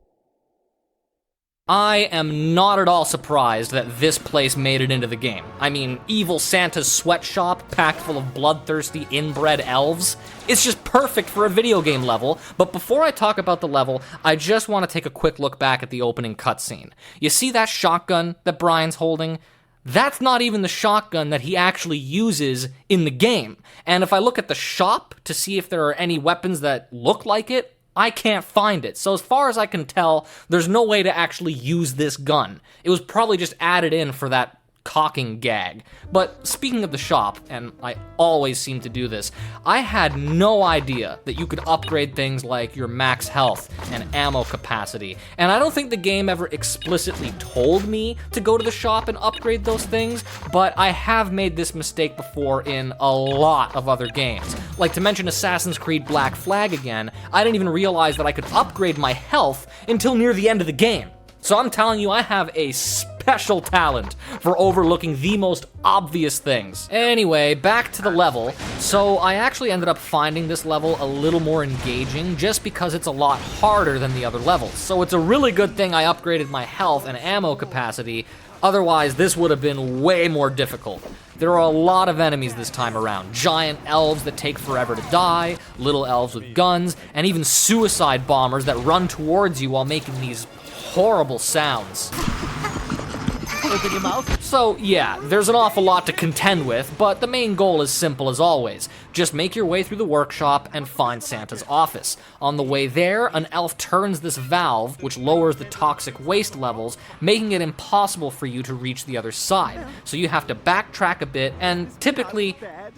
I am not at all surprised that this place made it into the game. I mean, evil Santa's sweatshop packed full of bloodthirsty inbred elves. It's just perfect for a video game level, but before I talk about the level, I just want to take a quick look back at the opening cutscene. You see that shotgun that Brian's holding? That's not even the shotgun that he actually uses in the game. And if I look at the shop to see if there are any weapons that look like it, I can't find it. So as far as I can tell, there's no way to actually use this gun. It was probably just added in for that cocking gag. But speaking of the shop, and I always seem to do this, I had no idea that you could upgrade things like your max health and ammo capacity. And I don't think the game ever explicitly told me to go to the shop and upgrade those things, but I have made this mistake before in a lot of other games. Like, to mention Assassin's Creed Black Flag again, I didn't even realize that I could upgrade my health until near the end of the game. So I'm telling you, I have a special talent for overlooking the most obvious things. Anyway, back to the level. So I actually ended up finding this level a little more engaging just because it's a lot harder than the other levels. So it's a really good thing I upgraded my health and ammo capacity. Otherwise, this would have been way more difficult. There are a lot of enemies this time around. Giant elves that take forever to die, little elves with guns, and even suicide bombers that run towards you while making these horrible sounds. Open your mouth. So yeah, there's an awful lot to contend with, but the main goal is simple as always. Just make your way through the workshop and find Santa's office. On the way there, an elf turns this valve, which lowers the toxic waste levels, making it impossible for you to reach the other side. So you have to backtrack a bit, and typically,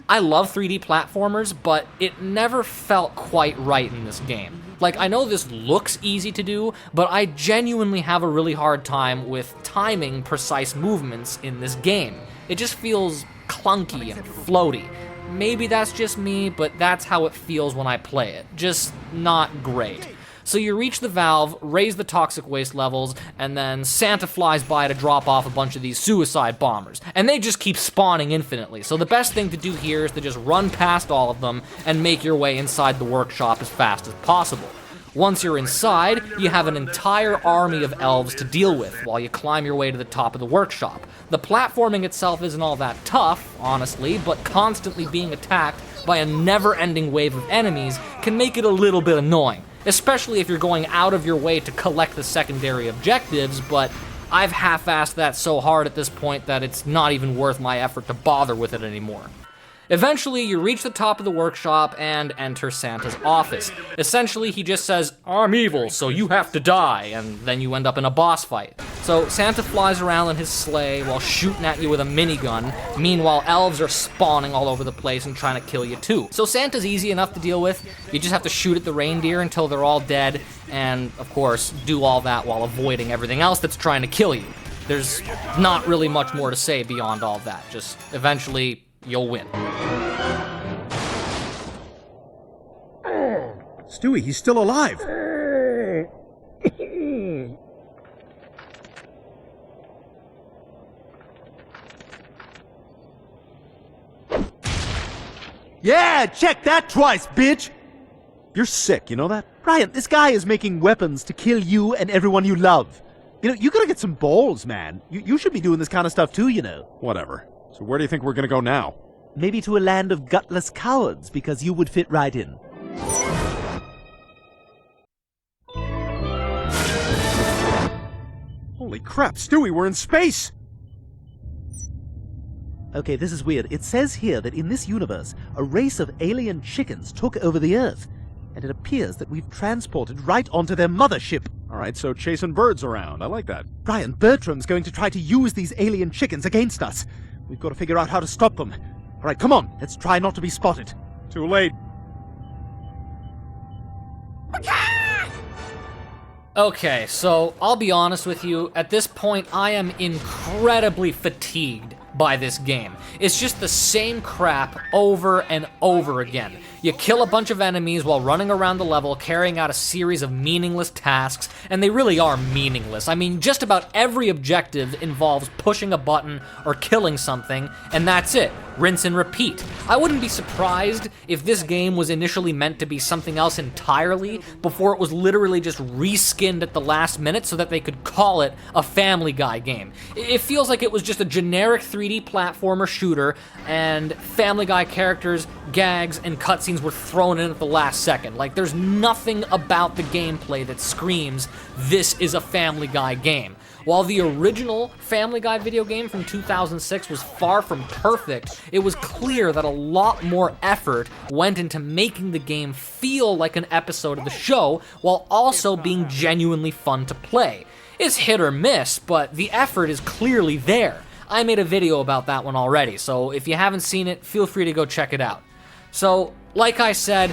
I love 3D platformers, but it never felt quite right in this game. Like, I know this looks easy to do, but I genuinely have a really hard time with timing precise movements in this game. It just feels clunky and floaty. Maybe that's just me, but that's how it feels when I play it. Just not great. So you reach the valve, raise the toxic waste levels, and then Santa flies by to drop off a bunch of these suicide bombers. And they just keep spawning infinitely. So the best thing to do here is to just run past all of them and make your way inside the workshop as fast as possible. Once you're inside, you have an entire army of elves to deal with while you climb your way to the top of the workshop. The platforming itself isn't all that tough, honestly, but constantly being attacked by a never-ending wave of enemies can make it a little bit annoying, especially if you're going out of your way to collect the secondary objectives, but I've half-assed that so hard at this point that it's not even worth my effort to bother with it anymore. Eventually, you reach the top of the workshop and enter Santa's office. Essentially, he just says, "I'm evil, so you have to die," and then you end up in a boss fight. So Santa flies around in his sleigh while shooting at you with a minigun. Meanwhile, elves are spawning all over the place and trying to kill you too. So Santa's easy enough to deal with. You just have to shoot at the reindeer until they're all dead, and of course, do all that while avoiding everything else that's trying to kill you. There's not really much more to say beyond all that. Just eventually, you'll win. Stewie, he's still alive. Yeah, check that twice, bitch! You're sick, you know that? Brian, this guy is making weapons to kill you and everyone you love. You know, you gotta get some balls, man. You should be doing this kind of stuff too, you know. Whatever. So where do you think we're gonna go now? Maybe to a land of gutless cowards, because you would fit right in. Holy crap, Stewie, we're in space! Okay, this is weird. It says here that in this universe, a race of alien chickens took over the Earth, and it appears that we've transported right onto their mothership. All right, so chasing birds around. I like that. Brian, Bertram's going to try to use these alien chickens against us. We've got to figure out how to stop them. All right, come on. Let's try not to be spotted. Too late. Okay, so I'll be honest with you, at this point I am incredibly fatigued by this game. It's just the same crap over and over again. You kill a bunch of enemies while running around the level, carrying out a series of meaningless tasks, and they really are meaningless. I mean, just about every objective involves pushing a button or killing something, and that's it. Rinse and repeat. I wouldn't be surprised if this game was initially meant to be something else entirely before it was literally just reskinned at the last minute so that they could call it a Family Guy game. It feels like it was just a generic 3D platformer shooter, and Family Guy characters, gags, and cutscenes were thrown in at the last second. Like, there's nothing about the gameplay that screams, this is a Family Guy game. While the original Family Guy video game from 2006 was far from perfect, it was clear that a lot more effort went into making the game feel like an episode of the show, while also being genuinely fun to play. It's hit or miss, but the effort is clearly there. I made a video about that one already, so if you haven't seen it, feel free to go check it out. So, like I said,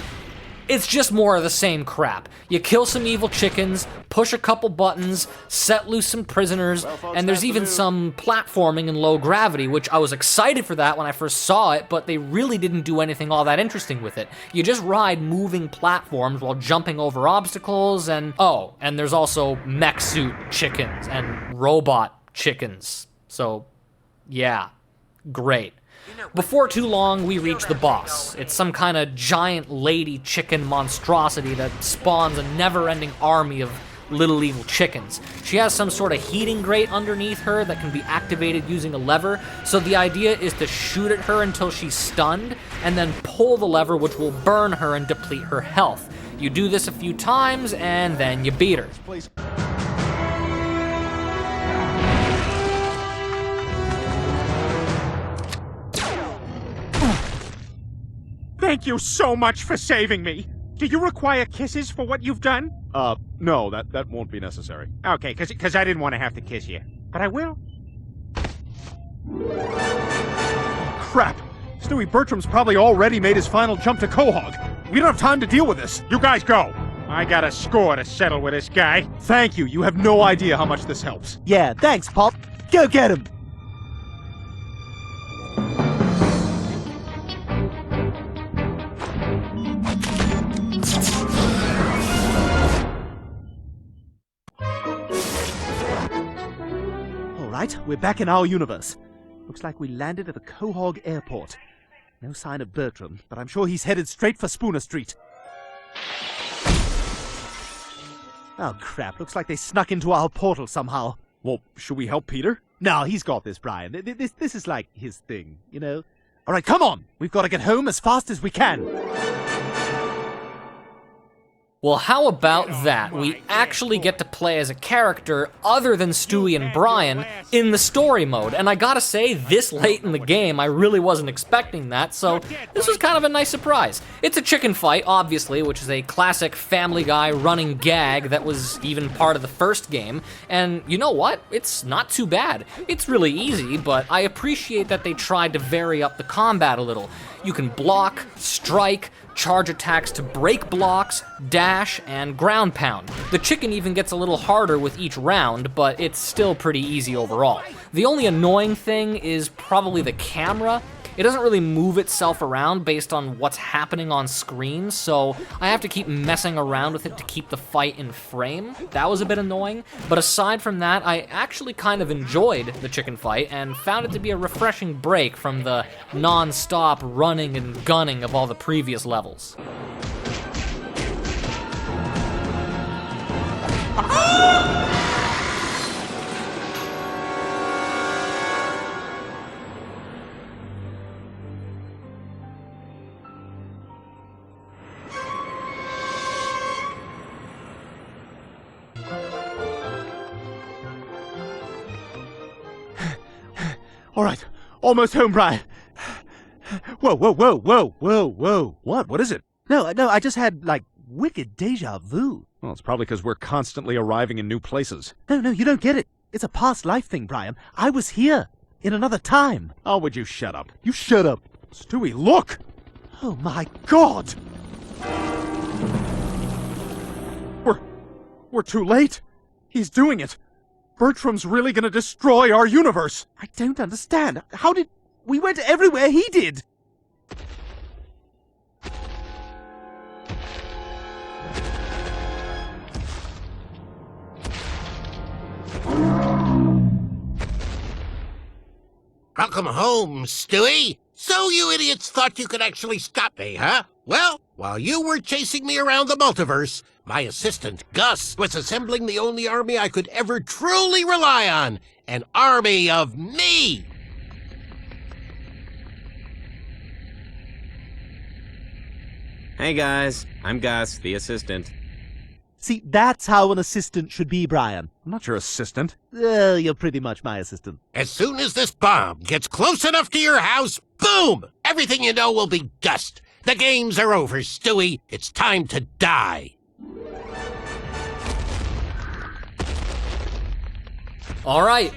it's just more of the same crap. You kill some evil chickens, push a couple buttons, set loose some prisoners, and there's even some platforming in low gravity, which I was excited for that when I first saw it, but they really didn't do anything all that interesting with it. You just ride moving platforms while jumping over obstacles, and oh, and there's also mech suit chickens and robot chickens. So, yeah, great. Before too long, we reach the boss. It's some kind of giant lady chicken monstrosity that spawns a never-ending army of little evil chickens. She has some sort of heating grate underneath her that can be activated using a lever, so the idea is to shoot at her until she's stunned, and then pull the lever, which will burn her and deplete her health. You do this a few times, and then you beat her. Thank you so much for saving me. Do you require kisses for what you've done? No, that won't be necessary. Okay, because I didn't want to have to kiss you. But I will. Crap! Stewie Bertram's probably already made his final jump to Quahog. We don't have time to deal with this. You guys go. I got a score to settle with this guy. Thank you. You have no idea how much this helps. Yeah, thanks, Pop. Go get him! Alright, we're back in our universe. Looks like we landed at the Quahog airport. No sign of Bertram, but I'm sure he's headed straight for Spooner Street. Oh crap, looks like they snuck into our portal somehow. Well, should we help Peter? No, he's got this, Brian. This is like his thing, you know? Alright, come on! We've got to get home as fast as we can. Well, how about that? We actually get to play as a character other than Stewie and Brian in the story mode. And I gotta say, this late in the game, I really wasn't expecting that, so this was kind of a nice surprise. It's a chicken fight, obviously, which is a classic Family Guy running gag that was even part of the first game. And you know what? It's not too bad. It's really easy, but I appreciate that they tried to vary up the combat a little. You can block, strike, charge attacks to break blocks, dash, and ground pound. The chicken even gets a little harder with each round, but it's still pretty easy overall. The only annoying thing is probably the camera. It doesn't really move itself around based on what's happening on screen, so I have to keep messing around with it to keep the fight in frame. That was a bit annoying, but aside from that, I actually kind of enjoyed the chicken fight and found it to be a refreshing break from the non-stop running and gunning of all the previous levels. Almost home, Brian. Whoa. What is it? No, I just had, like, wicked deja vu. Well, it's probably because we're constantly arriving in new places. No, you don't get it. It's a past life thing, Brian. I was here. In another time. Oh, would you shut up? You shut up. Stewie, look! Oh my God! We're too late. He's doing it. Bertram's really gonna destroy our universe. I don't understand. How did... We went everywhere he did. Welcome home, Stewie. So you idiots thought you could actually stop me, huh? Well, while you were chasing me around the multiverse, my assistant, Gus, was assembling the only army I could ever truly rely on. An army of me! Hey guys, I'm Gus, the assistant. See, that's how an assistant should be, Brian. I'm not your assistant. You're pretty much my assistant. As soon as this bomb gets close enough to your house, boom! Everything you know will be dust. The games are over, Stewie. It's time to die. All right,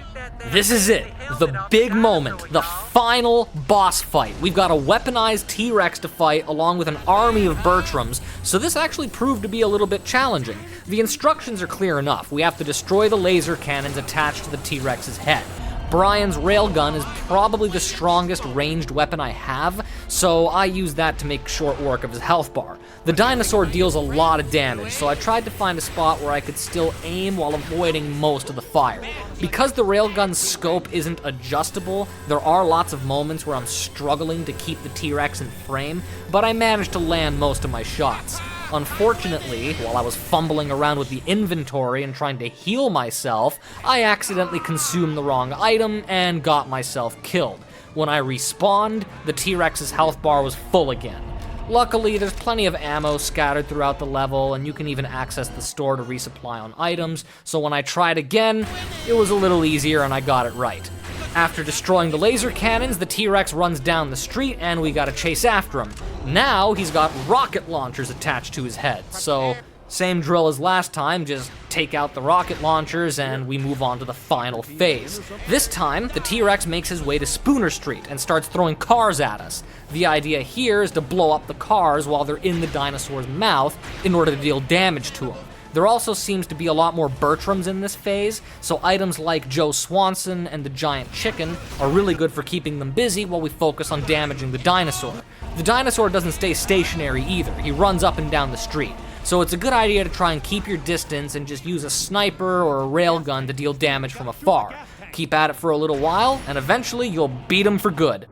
this is it. The big moment, the final boss fight. We've got a weaponized T-Rex to fight along with an army of Bertrams, so this actually proved to be a little bit challenging. The instructions are clear enough. We have to destroy the laser cannons attached to the T-Rex's head. Brian's railgun is probably the strongest ranged weapon I have, so I use that to make short work of his health bar. The dinosaur deals a lot of damage, so I tried to find a spot where I could still aim while avoiding most of the fire. Because the railgun's scope isn't adjustable, there are lots of moments where I'm struggling to keep the T-Rex in frame, but I managed to land most of my shots. Unfortunately, while I was fumbling around with the inventory and trying to heal myself, I accidentally consumed the wrong item and got myself killed. When I respawned, the T-Rex's health bar was full again. Luckily, there's plenty of ammo scattered throughout the level, and you can even access the store to resupply on items, so when I tried again, it was a little easier and I got it right. After destroying the laser cannons, the T-Rex runs down the street and we gotta chase after him. Now he's got rocket launchers attached to his head, so same drill as last time, just take out the rocket launchers and we move on to the final phase. This time, the T-Rex makes his way to Spooner Street and starts throwing cars at us. The idea here is to blow up the cars while they're in the dinosaur's mouth in order to deal damage to him. There also seems to be a lot more Bertrams in this phase, so items like Joe Swanson and the giant chicken are really good for keeping them busy while we focus on damaging the dinosaur. The dinosaur doesn't stay stationary either, he runs up and down the street. So it's a good idea to try and keep your distance and just use a sniper or a railgun to deal damage from afar. Keep at it for a little while, and eventually you'll beat him for good.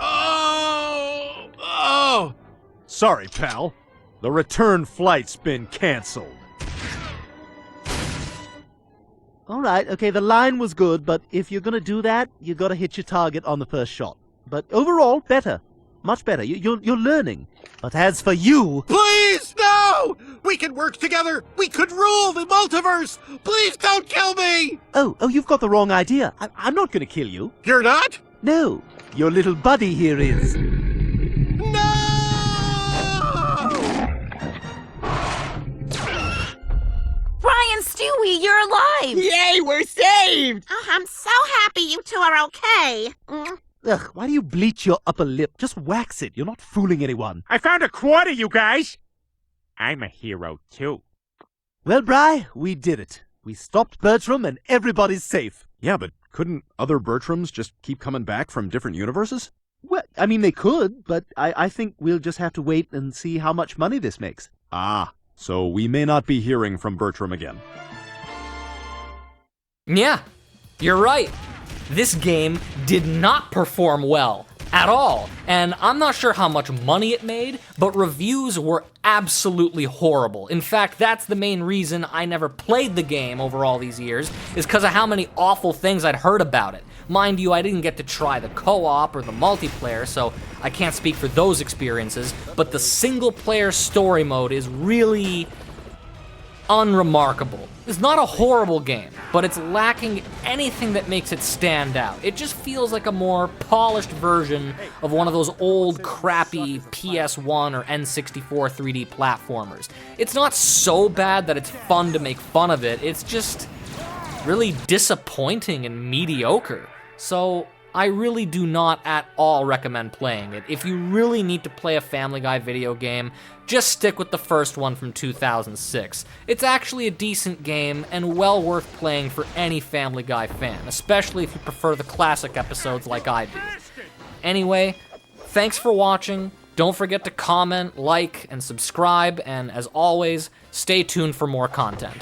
Oh! Sorry, pal. The return flight's been canceled. Alright, okay, the line was good, but if you're gonna do that, you gotta hit your target on the first shot. But overall, better. Much better. You're learning. But as for you... Please, no! We can work together! We could rule the multiverse! Please don't kill me! Oh, you've got the wrong idea. I'm not gonna kill you. You're not? No, your little buddy here is. Brian, Stewie, you're alive! Yay, we're saved! Oh, I'm so happy you two are okay. Ugh, why do you bleach your upper lip? Just wax it. You're not fooling anyone. I found a quarter, you guys! I'm a hero, too. Well, Bri, we did it. We stopped Bertram and everybody's safe. Yeah, but couldn't other Bertrams just keep coming back from different universes? Well, I mean, they could, but I think we'll just have to wait and see how much money this makes. Ah, so we may not be hearing from Bertram again. Yeah, you're right. This game did not perform well at all, and I'm not sure how much money it made, but reviews were absolutely horrible. In fact, that's the main reason I never played the game over all these years, is because of how many awful things I'd heard about it. Mind you, I didn't get to try the co-op or the multiplayer, so I can't speak for those experiences, but the single-player story mode is really unremarkable. It's not a horrible game, but it's lacking anything that makes it stand out. It just feels like a more polished version of one of those old crappy PS1 or N64 3D platformers. It's not so bad that it's fun to make fun of it, it's just really disappointing and mediocre. So I really do not at all recommend playing it. If you really need to play a Family Guy video game, just stick with the first one from 2006. It's actually a decent game and well worth playing for any Family Guy fan, especially if you prefer the classic episodes like I do. Anyway, thanks for watching. Don't forget to comment, like, and subscribe, and as always, stay tuned for more content.